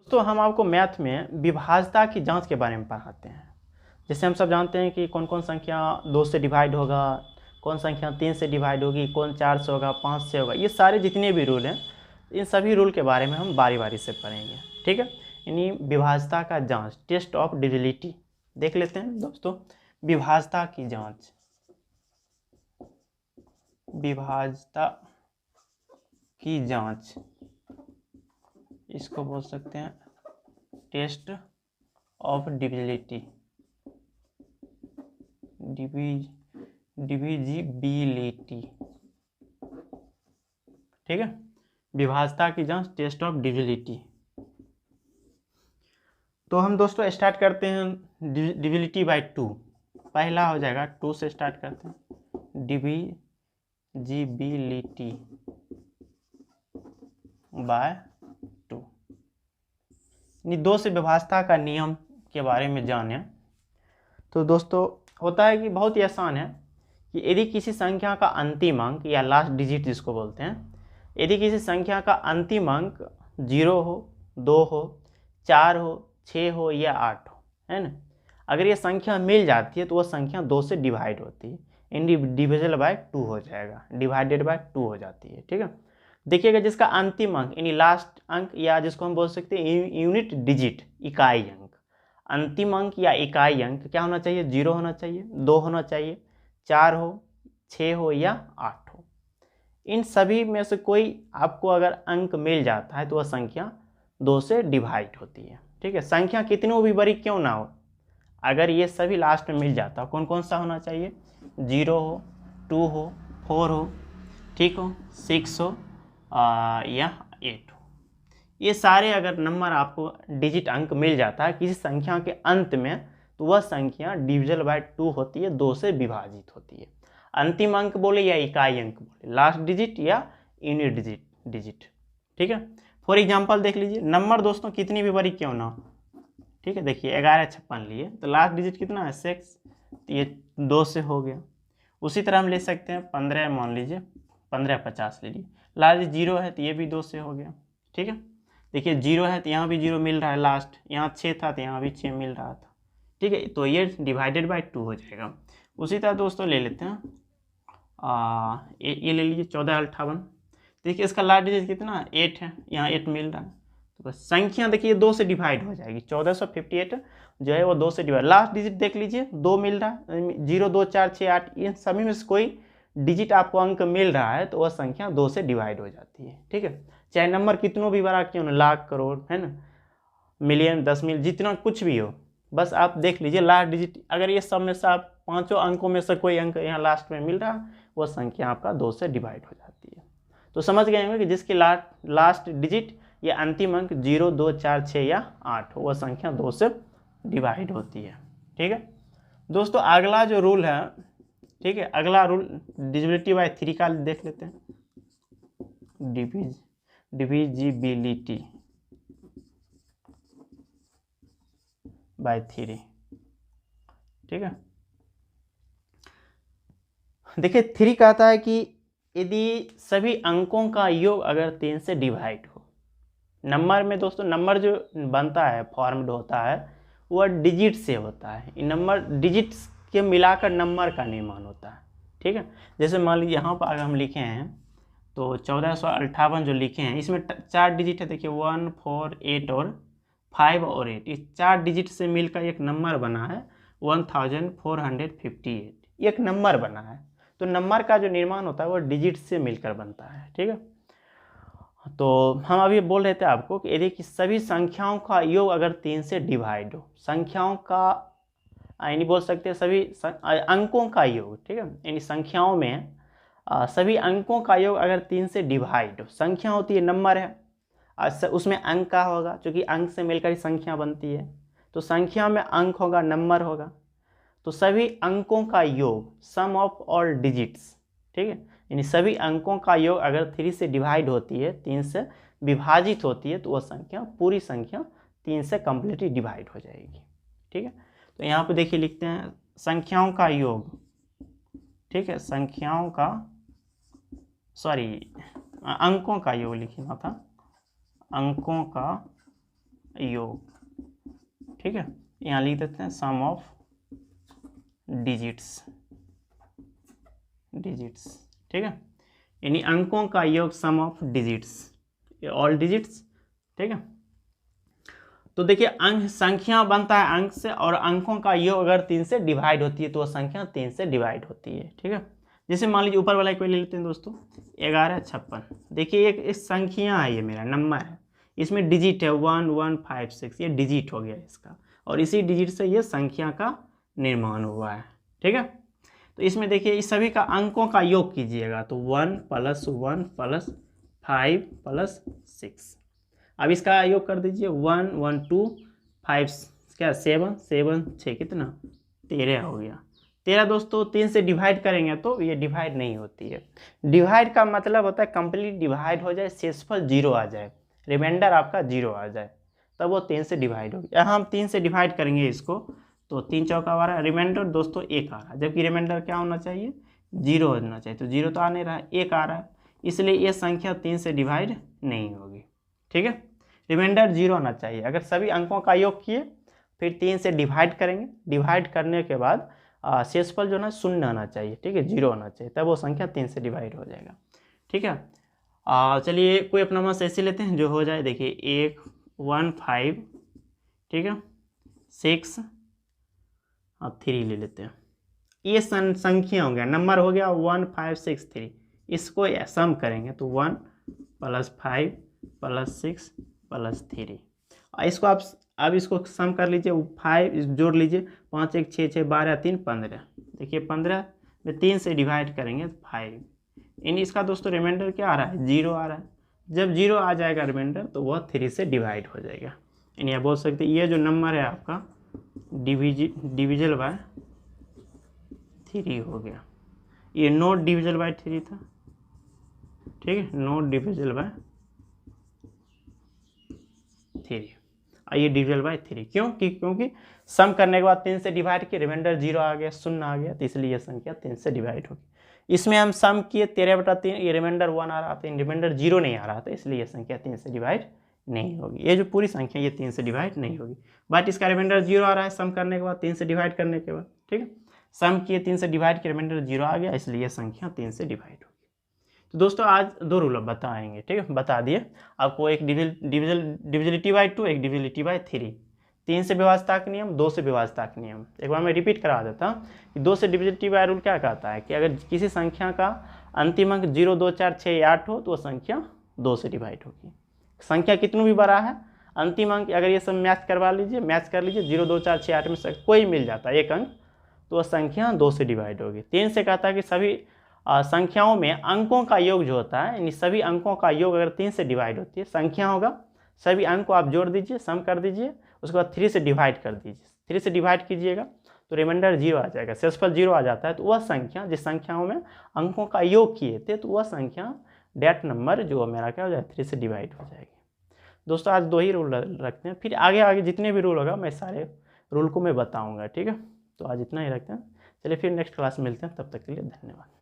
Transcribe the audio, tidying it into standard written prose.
तो हम आपको मैथ में विभाज्यता की जांच के बारे में पढ़ाते हैं। जैसे हम सब जानते हैं कि कौन कौन संख्या 2 से डिवाइड होगा, कौन संख्या 3 से डिवाइड होगी, कौन 4 से होगा, 5 से होगा। ये सारे जितने भी रूल हैं, इन सभी रूल के बारे में हम बारी बारी से पढ़ेंगे। ठीक है, यानी विभाज्यता का जांच, टेस्ट ऑफ डिविजिबिलिटी देख लेते हैं दोस्तों। विभाज्यता की जांच, विभाज्यता की जांच, इसको बोल सकते हैं टेस्ट ऑफ डिविजिबिलिटी, डिविजिबिलिटी। ठीक है, विभाज्यता की जांच, टेस्ट ऑफ डिविजिबिलिटी। तो हम दोस्तों स्टार्ट करते हैं डिविजिबिलिटी बाय 2। पहला हो जाएगा 2 से स्टार्ट करते हैं, डिविजिबिलिटी बाय 2। 2 से विभाज्यता का नियम के बारे में जाने। तो दोस्तों होता है कि बहुत ही आसान है कि यदि किसी संख्या का अंतिम अंक या लास्ट डिजिट जिसको बोलते हैं, यदि किसी संख्या का अंतिम अंक 0 हो, 2 हो, 4 हो, 6 हो या 8 हो, है ना, अगर ये संख्या मिल जाती है तो वह संख्या 2 से डिवाइड होती है, डिविजिबल बाय 2 हो जाएगा, डिवाइडेड बाय 2 हो जाती है। ठीक है, देखिएगा जिसका अंतिम अंक यानी लास्ट अंक, या जिसको हम बोल सकते हैं यूनिट डिजिट, इकाई अंक, अंतिम अंक या इकाई अंक क्या होना चाहिए? 0 होना चाहिए, 2 होना चाहिए, 4 हो, 6 हो या 8 हो। इन सभी में से कोई आपको अगर अंक मिल जाता है तो वह संख्या 2 से डिवाइड होती है। ठीक है, संख्या कितनी भी बड़ी क्यों ना हो, अगर ये सभी लास्ट में मिल जाता है, कौन कौन सा होना चाहिए? 0 हो, 2 हो, 4 हो, ठीक हो, 6 हो या 8 हो। ये सारे अगर नंबर आपको डिजिट अंक मिल जाता है किसी संख्या के अंत में, तो वह संख्या डिविजिबल बाय 2 होती है, 2 से विभाजित होती है। अंतिम अंक बोले या इकाई अंक बोले, लास्ट डिजिट या यूनिट डिजिट। ठीक है, फॉर एग्जांपल देख लीजिए, नंबर दोस्तों कितनी भी बड़ी क्यों ना हो, ठीक है, देखिए 1156 लिए तो लास्ट डिजिट कितना है? 6, तो ये 2 से हो गया। उसी तरह हम ले सकते हैं 15, मान लीजिए 1550 ले लीजिए, लास्ट 0 है तो ये भी 2 से हो गया। ठीक है, देखिए 0 है तो यहाँ भी 0 मिल रहा है, लास्ट यहाँ 6 था तो यहाँ भी 6 मिल रहा था। ठीक है, तो ये डिवाइडेड बाय 2 हो जाएगा। उसी तरह दोस्तों ले लेते हैं ये ले लीजिए 1458, देखिए इसका लास्ट डिजिट कितना? 8 है, यहाँ 8 मिल रहा है, तो बस संख्या देखिए 2 से डिवाइड हो जाएगी। 1458 जो है वो 2 से डिवाइड, लास्ट डिजिट देख लीजिए 2 मिल रहा है, 0, 2, 4, 6, 8, इन सभी में से कोई डिजिट आपको अंक मिल रहा है तो वह संख्या 2 से डिवाइड हो जाती है। ठीक है, चाहे नंबर कितनों भी बड़ा क्यों ना, लाख, करोड़, है ना, मिलियन, 10 मिलियन, जितना कुछ भी हो, बस आप देख लीजिए लास्ट डिजिट, अगर ये सब में से आप 5 अंकों में से कोई अंक यहाँ लास्ट में मिल रहा है, वह संख्या आपका 2 से डिवाइड हो जाती है। तो समझ गए होंगे कि जिसकी लास्ट डिजिट या अंतिम अंक 0, 2, 4, 6 या 8 हो, वह संख्या 2 से डिवाइड होती है। ठीक है दोस्तों, अगला जो रूल है, ठीक है, अगला रूल डिविजिबिलिटी बाय 3 का देख लेते हैं, डिविजिबिलिटी बाय 3। ठीक है, देखिए 3 कहता है कि यदि सभी अंकों का योग अगर 3 से डिवाइड हो, नंबर में दोस्तों, नंबर जो बनता है, फॉर्म्ड होता है, वह डिजिट से होता है। इन नंबर डिजिट्स के मिलाकर नंबर का निर्माण होता है। ठीक है, जैसे मान लीजिए यहाँ पर अगर हम लिखे हैं तो 1458 जो लिखे हैं, इसमें 4 डिजिट है, देखिए 1, 4, 8 और 5 और 8, इस 4 डिजिट से मिलकर एक नंबर बना है 1458, एक नंबर बना है। तो नंबर का जो निर्माण होता है वो डिजिट से मिलकर बनता है। ठीक है, तो हम अभी बोल रहे थे आपको कि यदि कि सभी संख्याओं का योग अगर 3 से डिवाइड हो, संख्याओं का यानी बोल सकते हैं सभी अंकों का योग, ठीक है, यानी संख्याओं में सभी अंकों का योग अगर 3 से डिवाइड हो, संख्या होती है, नंबर है, उसमें अंक का होगा, क्योंकि अंक से मिलकर ही संख्या बनती है, तो संख्या में अंक होगा, नंबर होगा, तो सभी अंकों का योग, सम ऑफ ऑल डिजिट्स, ठीक है, यानी सभी अंकों का योग अगर 3 से डिवाइड होती है, 3 से विभाजित होती है, तो वह संख्या, पूरी संख्या 3 से कंप्लीटली डिवाइड हो जाएगी। ठीक है, तो यहाँ पे देखिए लिखते हैं संख्याओं का योग, ठीक है, संख्याओं का, सॉरी, अंकों का योग लिखना था, अंकों का योग, ठीक है। यहाँ लिख देते हैं सम ऑफ डिजिट्स, ठीक है, यानी अंकों का योग, सम ऑफ डिजिट्स, ऑल डिजिट्स, ठीक है। तो देखिए अंक संख्या बनता है अंक से, और अंकों का योग अगर 3 से डिवाइड होती है तो वह संख्या 3 से डिवाइड होती है, ठीक है। जैसे मान लीजिए ऊपर वाला एक ले लेते हैं दोस्तों, 1156। देखिए एक संख्या है, ये मेरा नंबर है, इसमें डिजिट है 1 1 5 6, ये डिजिट हो गया इसका, और इसी डिजिट से ये संख्या का निर्माण हुआ है, ठीक है। तो इसमें देखिए इस सभी का अंकों का योग कीजिएगा, तो 1 + 1 + 5 + 6। अब इसका योग कर दीजिए, 1 1 2 5 क्या 7 7 6 कितना 13 हो गया। 13 दोस्तों 3 से डिवाइड करेंगे तो ये डिवाइड नहीं होती है। डिवाइड का मतलब होता है कंप्लीट डिवाइड हो जाए, शेषफल 0 आ जाए, रिमाइंडर आपका 0 आ जाए, तब वो 3 से डिवाइड होगी। यहाँ हम 3 से डिवाइड करेंगे इसको, तो 3 चौका 12, रिमाइंडर दोस्तों 1 आ रहा है, जबकि रिमाइंडर क्या होना चाहिए 0 होना चाहिए, तो 0 तो आ नहीं रहा है, 1 आ रहा है, इसलिए ये संख्या 3 से डिवाइड नहीं होगी, ठीक है। रिमाइंडर 0 आना चाहिए। अगर सभी अंकों का योग किए फिर 3 से डिवाइड करेंगे, डिवाइड करने के बाद शेषफल जो ना 0 आना चाहिए, ठीक है, 0 आना चाहिए, तब वो संख्या 3 से डिवाइड हो जाएगा, ठीक है। चलिए कोई अपना मास ऐसे लेते हैं जो हो जाए, देखिए 1 1 5, ठीक है, 6 और 3 ले लेते हैं। ये संख्या हो गया, नंबर हो गया 1 5 6 3, इसको सम करेंगे तो 1 + 5 + 6 + 3, इसको आप अब इसको सम कर लीजिए, 5 जोड़ लीजिए, 5 1 6 6 12 3 15, देखिए 15 में 3 से डिवाइड करेंगे 5, यानी इसका दोस्तों रिमाइंडर क्या आ रहा है 0 आ रहा है। जब 0 आ जाएगा रिमाइंडर तो वह 3 से डिवाइड हो जाएगा, यानी आप बोल सकते हैं ये जो नंबर है आपका डिविजल बाय 3 हो गया। ये नॉट डिविजल बाय 3 था, ठीक है, नॉट डिविजल बाय 3, ये डिविजल बाय 3 क्योंकि सम करने के बाद 3 से डिवाइड किए, रिमाइंडर 0 आ गया, 0 आ गया, तो इसलिए यह संख्या 3 से डिवाइड होगी। इसमें हम सम किए 13/3, ये रिमाइंडर 1 आ रहा था, रिमाइंडर 0 नहीं आ रहा था, इसलिए यह संख्या 3 से डिवाइड नहीं होगी। ये जो पूरी संख्या ये 3 से डिवाइड नहीं होगी, बट इसका रिमाइंडर 0 आ रहा है सम करने के बाद, 3 से डिवाइड करने के बाद, ठीक है, सम किए 3 से डिवाइड किए, रिमाइंडर 0 आ गया, इसलिए यह संख्या 3 से डिवाइड होगी। तो दोस्तों आज 2 रूल बताएंगे, ठीक है, बता दिए आपको, एक डिविजिलिटी बाय 2, एक डिविजिलिटी बाय 3, 3 से विभाज्यता का नियम, 2 से विभाज्यता का नियम। एक बार मैं रिपीट करा देता हूँ कि 2 से डिविजिलिटी बाय रूल क्या कहता है कि अगर किसी संख्या का अंतिम अंक 0 2 4 6 8 हो तो वह संख्या 2 से डिवाइड होगी। संख्या कितनों भी बड़ा है, अंतिम अंक अगर ये सब मैच करवा लीजिए, मैच कर लीजिए, 0 2 4 6 8 में से कोई मिल जाता है एक अंक, तो वह संख्या 2 से डिवाइड होगी। 3 से कहता है कि सभी संख्याओं में अंकों का योग जो होता है, यानी सभी अंकों का योग अगर 3 से डिवाइड होती है, संख्या होगा, सभी अंक को आप जोड़ दीजिए, सम कर दीजिए, उसके बाद 3 से डिवाइड कर दीजिए, 3 से डिवाइड कीजिएगा तो रिमाइंडर 0 आ जाएगा, शेषफल 0 आ जाता है, तो वह संख्या जिस संख्याओं में अंकों का योग किए थे तो वह संख्या डेट नंबर जो मेरा क्या हो जाएगा 3 से डिवाइड हो जाएगी। दोस्तों आज 2 ही रूल रखते हैं, फिर आगे जितने भी रूल होगा मैं सारे रूल को मैं बताऊँगा, ठीक है। तो आज इतना ही रखते हैं, चलिए फिर नेक्स्ट क्लास में मिलते हैं, तब तक के लिए धन्यवाद।